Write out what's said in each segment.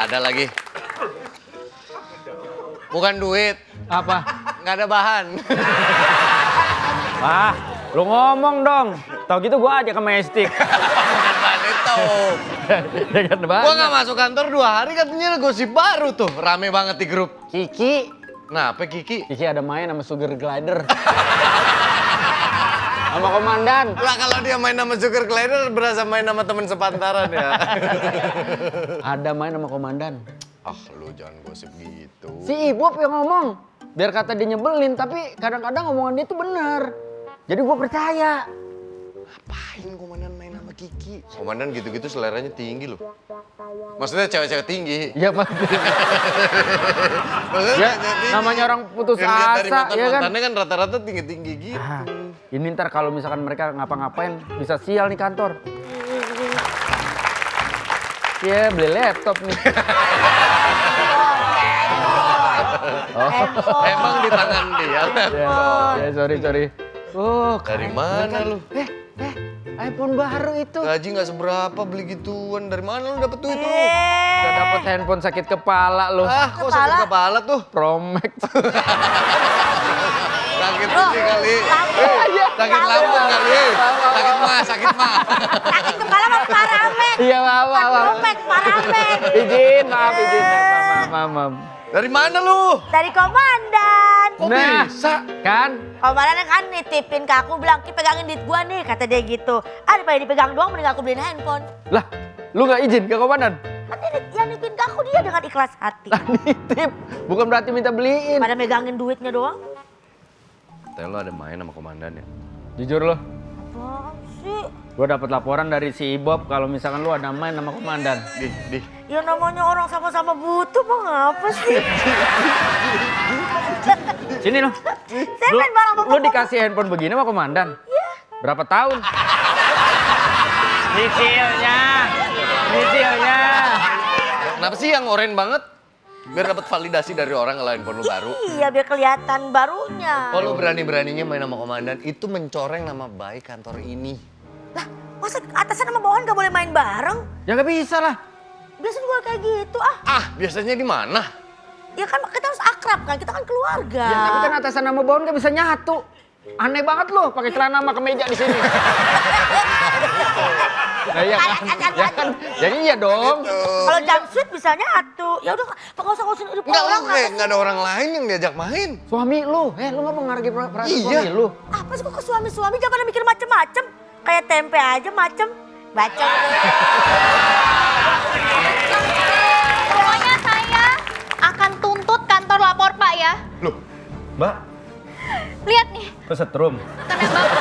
ada lagi. Bukan duit. Apa? Nggak ada bahan. Wah, lu ngomong dong. Tau gitu gua aja ke Mestik. Bukan bahan itu. Gua nggak masuk kantor 2 hari katanya gosip baru tuh. Rame banget di grup. Kiki. Nah, apa Kiki? Kiki ada main sama Sugar Glider. Sama komandan. Lah kalau dia main sama Sugar Glider berasa main sama temen sepantaran ya. Ada main sama komandan. Ah, lu jangan gosip gitu. Si Ibop yang ngomong. Biar kata dia nyebelin, tapi kadang-kadang omongan dia tuh bener. Jadi gua percaya. Ngapain komandan main sama Kiki? Komandan gitu-gitu seleranya tinggi loh. Maksudnya cewek-cewek tinggi. Iya, Pak. Maksudnya Ya, cewek tinggi. namanya orang putus Yang lihat dari asa, ya kan? mantan-mantannya kan rata-rata tinggi-tinggi gitu. Ah, ini ntar kalau misalkan mereka ngapa-ngapain, bisa sial nih kantor. Iya, beli laptop nih. Emang di tangan dia. Ya, sorry. Oh, Dari keren. mana lu? iPhone baru itu. Gaji nggak seberapa beli gituan. Dari mana lu dapet duit lu? Udah dapet handphone sakit kepala lu. Ah, kok sakit kepala tuh? Pro Max. Sakit ini kali. Sakit lambung kali. Sakit mah. Sakit kepala mau paramek. Iya, maaf. Paramek, paramek. Izin, maaf. Dari mana lu? Dari komandan. Kok Nah, bisa? kan? Komandan kan nitipin ke aku bilang, Ki pegangin duit gua nih, kata dia gitu. Ah, daripada dipegang doang mending aku beliin handphone. Lah, lu nggak izin ke komandan? Kan yang nitipin ke aku dia dengan ikhlas hati. Nitip, bukan berarti minta beliin. Pada megangin duitnya doang. Katanya lu ada main sama komandan ya? Jujur lo, Apaan sih? gue dapat laporan dari si Ibob kalau misalkan lu ada main sama komandan. Di. Ya namanya orang sama-sama butuh, bang apa sih? Sini lo. Saya main bareng sama Lu dikasih handphone begini sama komandan? Iya. Berapa tahun? Nyicilnya. Kenapa sih yang oren banget? Biar dapat validasi dari orang kalau handphone lu baru. Iya, biar kelihatan barunya. Kalau berani-beraninya main sama komandan, itu mencoreng nama baik kantor ini. Lah, masa atasan sama bawahan gak boleh main bareng? Ya nggak bisa lah. Biasanya juga kayak gitu ah. Ah, biasanya di mana? Ya kan kita harus akrab kan, kita kan keluarga. Ya tapi kan atasan sama bawahan nggak bisa nyatu. Aneh banget lo pakai celana sama kemeja di sini. Nah, iya kan? Ya kan? Jadi iya dong. Kalau jumpsuit bisa nyatu. Ya udah, nggak usah ngurusin hidup Enggak, orang. lu kayak nggak ada orang lain yang diajak main. Suami lu, lu nggak menghargai perasaan Iya. suami lu. Apa sih kok ke suami-suami jangan pada mikir macem-macem. Kayak tempe aja macem. Bacot. Pokoknya saya akan tuntut kantor lapor Pak ya. Loh, Mbak, Lihat nih, kesetrum. kena bapak.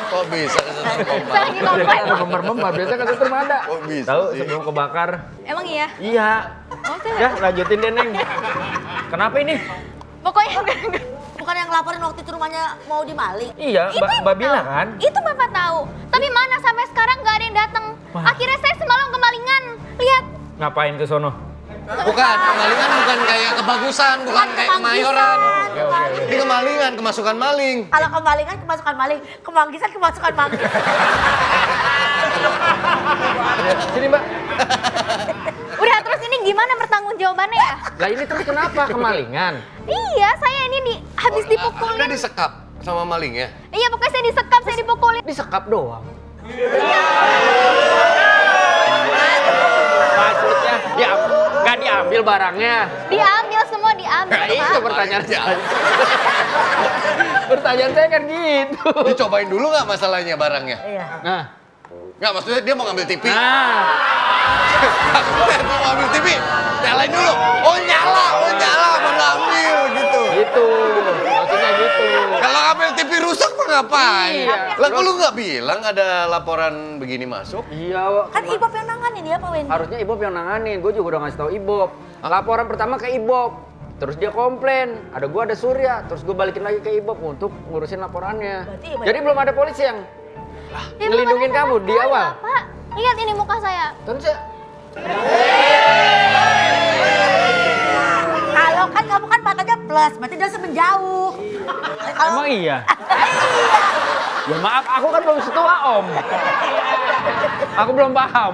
kok bisa kesetrum Saya kompas? lagi Biasanya ada ngomong. memar-memar, biasanya kesetrum ada. Kok bisa Tahu sih? sebelum kebakar? Emang iya? Iya. Oh, saya Ya, lanjutin deh, Neng. Kenapa ini? Pokoknya Bukan yang ngelaporin waktu itu rumahnya mau dimaling. Iya, Mbak Bila kan? itu Bapak tahu. Tapi mana sampai sekarang nggak ada yang datang. Wah. Akhirnya saya semalam kemalingan. Lihat. Ngapain ke sono? Bukan, kemalingan bukan kayak kebagusan, bukan kayak kemayoran. Ini kemalingan, kemasukan maling. Kalau kemalingan kemasukan maling, kemanggisan kemasukan manggis. Sini, Mbak. Udah terus ini gimana pertanggungjawabannya ya? Lah ini terus kenapa kemalingan? Iya, saya ini habis Anda dipukulin. disekap sama malingnya? Iya, pokoknya saya disekap, saya dipukulin. Disekap doang. Maksudnya, ya nggak diambil barangnya. Diambil semua, diambil. Nah, itu Pak. pertanyaan saya. Pertanyaan saya kan gitu. Dicobain dulu nggak masalahnya barangnya? Iya. Nah, Nggak, maksudnya dia mau ngambil TV. nah, Maksudnya dia mau ngambil TV, nyalain dulu. Oh nyala, baru ambil gitu. gitu. Maksudnya gitu. Kalau ngambil TV rusak mah ngapain? Iya. Lah kok lu nggak bilang ada laporan begini masuk? Iya, Wak. Kan Ibob yang nanganin ya Pak Wendy. Harusnya Ibob yang nanganin. Gue juga udah ngasih tahu Ibob. Laporan pertama ke Ibob. Terus dia komplain, ada gua ada Surya. Terus gue balikin lagi ke Ibob untuk ngurusin laporannya. Berarti- Jadi belum ada polisi yang Ya, ngelindungin belum ada kamu sama di sekali, awal. Bapak. Lihat ini muka saya. Kan saya Kalau kan kamu kan matanya plus, berarti dia menjauh. Kalau emang iya. Ya maaf, aku kan belum setua Om. Aku belum paham.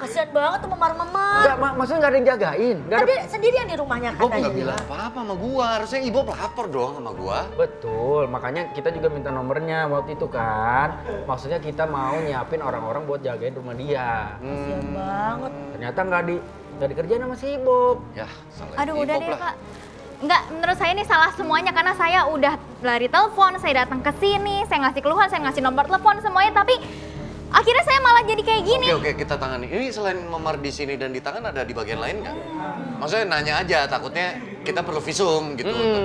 Kasian banget tuh memar-memar. Enggak, maksudnya nggak ada yang jagain. Nggak Kan ada... dia sendirian di rumahnya Ibob katanya. nggak bilang apa-apa sama gua. Harusnya Ibob lapor dong sama gua. Betul, makanya kita juga minta nomornya waktu itu kan. Maksudnya kita mau nyiapin orang-orang buat jagain rumah dia. Kasian banget. Ternyata nggak dikerjain sama si Ibob. Ya, salah Aduh udah Ibob deh lah. Pak. Enggak, menurut saya ini salah semuanya karena saya udah lari telepon, saya datang ke sini, saya ngasih keluhan, saya ngasih nomor telepon semuanya, tapi akhirnya saya malah jadi kayak gini. Oke, kita tangani. Ini selain memar di sini dan di tangan ada di bagian lain nggak? Maksudnya nanya aja, takutnya kita perlu visum gitu untuk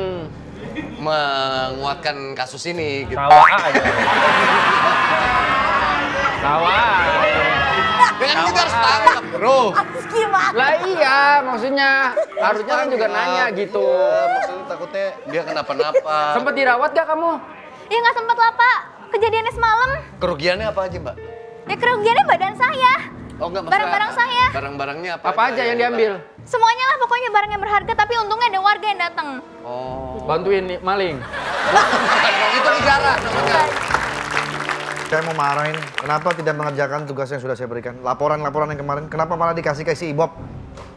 menguatkan kasus ini. Gitu. Tawa aja. Tawa. Dengan kita harus tangkap, bro. Terus gimana? Lah iya, maksudnya harusnya kan juga nanya gitu. Iya, maksudnya takutnya dia kenapa-napa. Sempet dirawat gak kamu? Ya nggak sempet lah Pak, kejadiannya semalam. Kerugiannya apa aja, Mbak? Ya kerugiannya badan saya. Oh enggak, maksudnya Barang-barang saya. Barang-barangnya Apa aja yang diambil? Semuanya lah pokoknya barang yang berharga, tapi untungnya ada warga yang datang. Oh. Bantuin nih, maling. Itu negara namanya. Saya mau marahin, kenapa tidak mengerjakan tugas yang sudah saya berikan? Laporan-laporan yang kemarin, kenapa malah dikasih ke si Ibob?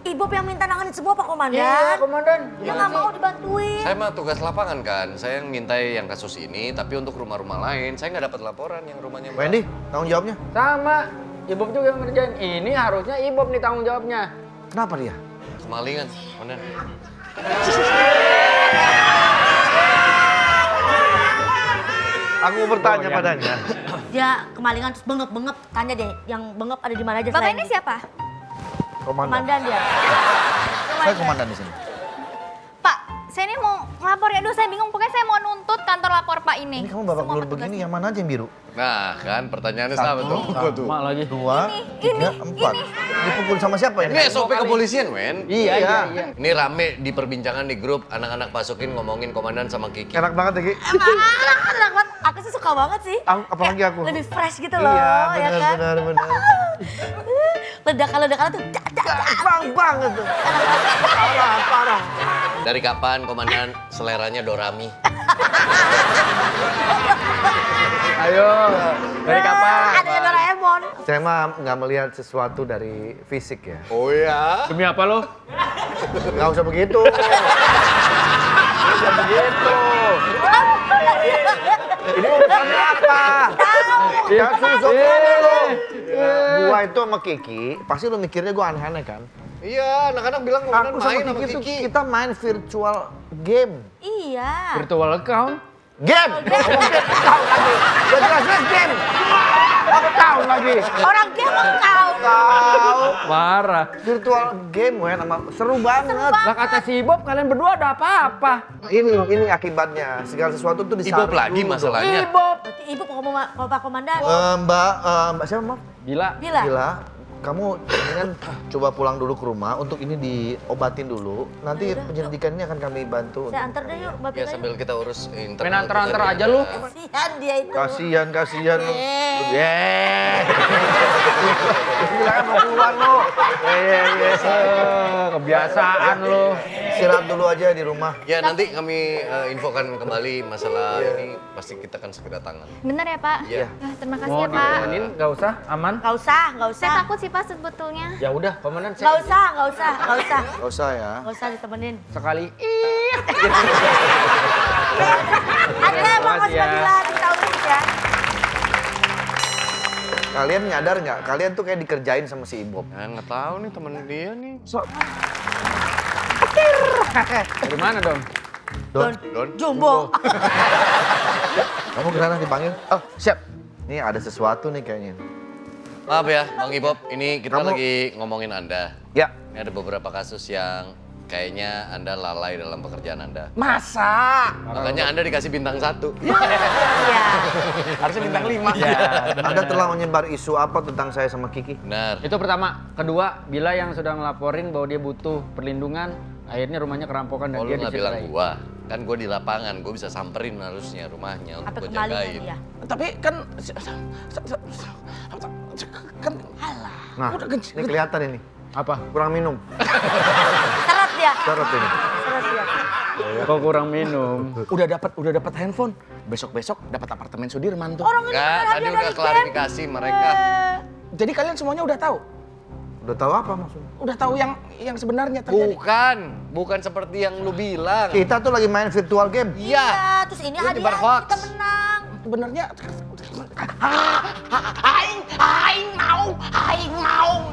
Ibob yang minta nanganin semua Pak Komandan. Iya, komandan. Dia nggak mau dibantuin. Saya mah tugas lapangan kan. Saya yang mintai yang kasus ini, tapi untuk rumah-rumah lain saya nggak dapat laporan yang rumahnya. Mbak. Wendy, tanggung jawabnya? Sama, Ibob juga yang ngerjain. Ini harusnya Ibob nih tanggung jawabnya. Kenapa dia? Kemalingan, mana? Aku mau bertanya padanya. Dia kemalingan terus bengep-bengep. Tanya deh, yang bengep ada di mana aja Bapak selain ini gitu. siapa? Komandan. Komandan dia. Saya komandan di sini. Pak, saya ini mau ngelapor ya, aduh saya bingung, pokoknya saya mau nuntut kantor lapor Pak ini. Ini kamu babak Semua belur petugas. begini, yang mana aja yang biru? Nah, kan pertanyaannya sama tuh. Gua tuh. Mak lagi. 2, 3, 4. Dipukul sama siapa ini? Ini SOP kepolisian, Wen. Iya. Ini rame di perbincangan di grup anak-anak pasukin ngomongin komandan sama Kiki. Enak banget ya, Ki. Enak banget. Aku sih suka banget sih. Apalagi aku. Lebih fresh gitu loh, Iya, ya kan? benar. Ledakan-ledakan tuh. Bang banget tuh. Parah. Dari kapan komandan seleranya Dorami? Ayo, dari kapan? Ada Doraemon. Saya mah nggak melihat sesuatu dari fisik ya. Oh ya. Demi apa lo? Nggak usah begitu. Ini urusan apa? Ya susuk dulu. Gua itu sama Kiki, pasti lu mikirnya gua aneh-aneh kan? Iya, anak-anak bilang komandan Aku sama main sama Kiki tuh Kiki. kita main virtual game. Iya. Virtual account? Game! Tahu lagi. Gak jelas game. Tahu lagi. Orang dia engkau. Tahu. Parah. Virtual game, Wen, seru banget. Lah kata si Ibob, kalian berdua ada apa-apa? Ini akibatnya. Segala sesuatu tuh disaring Ibob lagi dulu. masalahnya. Ibob. Berarti ibu ngomong sama Pak Komandan. Mbak siapa, Mbak? Bila. Bila. Gila, kamu mendingan coba pulang dulu ke rumah untuk ini diobatin dulu. Nanti penyelidikan ini akan kami bantu. Saya antar deh yuk, Mbak Ya Bila. sambil kita urus internal. Main antar-antar kita aja nih. lu. Kasihan dia itu. Kasihan lu. Eh. Silakan mau keluar lu. Kebiasaan lo. Istirahat dulu aja di rumah. Ya nanti kami infokan kembali masalah ini pasti kita akan segera tangan. Bener ya Pak? Iya. Terima kasih Mau ya Pak. ditemenin, nggak usah, aman. Nggak usah. Saya takut sih Pak sebetulnya. Ya udah, komandan Nggak saya usah. Gak usah ya. Nggak usah ditemenin. sekali. Ada Bang Mas Makasih ya. Bila ditahuin ya. Kalian nyadar nggak? Kalian tuh kayak dikerjain sama si Ibob. Nah, nggak tahu nih temen dia nih. Dari mana dong? Don, Jumbo. kamu ke sana dipanggil? Oh, siap. Nih ada sesuatu nih kayaknya. Maaf ya, Bang Ibob. Ini kita Kamu- lagi ngomongin Anda. Ya. Ini ada beberapa kasus yang kayaknya Anda lalai dalam pekerjaan Anda. Masa? Makanya Anda dikasih bintang 1. Iya. Harusnya bintang 5. Ya. Anda telah menyebar isu apa tentang saya sama Kiki? Benar. Itu pertama. Kedua, Bila yang sudah ngelaporin bahwa dia butuh perlindungan, akhirnya rumahnya kerampokan dan Oh, lu dia nggak bilang dicederai. gua. Kan gua di lapangan, gua bisa samperin harusnya rumahnya untuk Apa gua kemalingan jagain. dia? Tapi kan kan Nah, ini kelihatan ini. Apa? Kurang minum. Seret dia. Seret ini. Seret dia. Kok kurang minum? udah dapat handphone. Besok dapat apartemen Sudirman tuh. Orang ini Enggak, kan tadi hadiah udah dari klarifikasi mereka. Jadi kalian semuanya udah tahu. Udah tahu apa maksudnya? Udah tahu yang sebenarnya terjadi. Bukan seperti yang lu bilang. Kita tuh lagi main virtual game. Iya. Terus ini Lu nyebar hadiah hoax. kita menang. Sebenarnya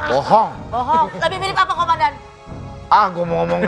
Bohong. Bohong. Lebih mirip apa komandan? Ah, gue mau ngomong